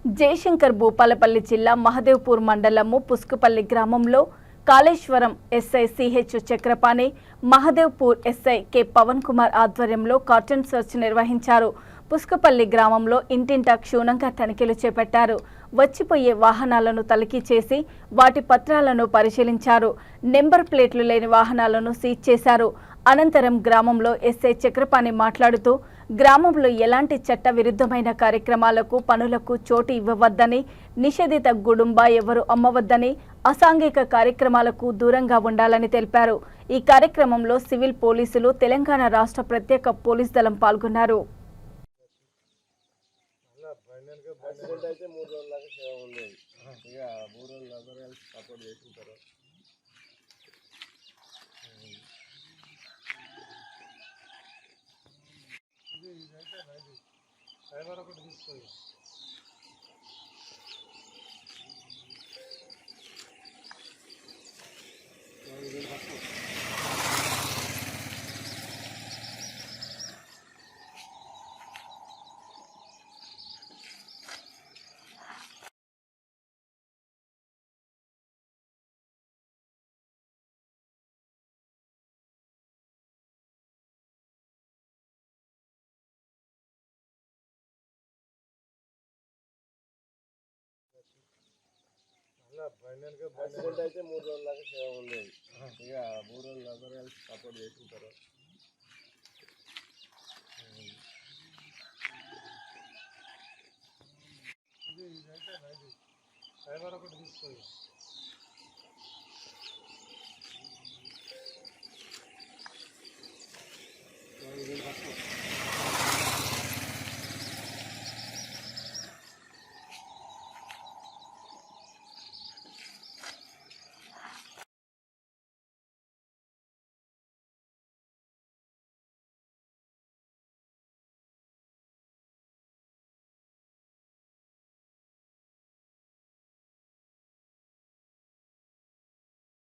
జయశంకర్ భూపాలపల్లి జిల్లా మహదేవ్పూర్ మండలము పుస్కుపల్లి గ్రామంలో Kaleshwaram SI CH Chakrapani, Mahadevpur SI K Pavan Kumar ఆధ్వర్యంలో కార్టన్ సెర్చ్ నిర్వహించారు. పుస్కుపల్లి గ్రామంలో ఇంటింటా క్షుణ్ణంగా తనిఖీలు చేపట్టారు. వచ్చిపోయే వాహనాలను తనిఖీ చేసి వాటి పత్రాలను పరిశీలించారు. నెంబర్ ప్లేట్లు లేని వాహనాలను సీజ్ చేశారు. అనంతరం గ్రామంలో ఎస్ఐ చక్రపాణి మాట్లాడుతూ గ్రామంలో ఎలాంటి చట్ట విరుద్ధమైన కార్యక్రమాలకు పనులకు చోటు ఇవ్వవద్దని, నిషేధిత గుడుంబా ఎవరు అమ్మవద్దని, అసాంఘిక కార్యక్రమాలకు దూరంగా ఉండాలని తెలిపారు. ఈ కార్యక్రమంలో సివిల్ పోలీసులు, తెలంగాణ రాష్ట్ర ప్రత్యేక పోలీస్ దళం పాల్గొన్నారు. యాక్సిడెంట్ అయితే 3 రోజుల దాకా సేవ ఉండేది. ఇక 3 రోజులు అందరూ కలిసి సపోర్ట్ చేసుకుంటారు. డ్రైవర్ ఒకటి తీసుకోండి.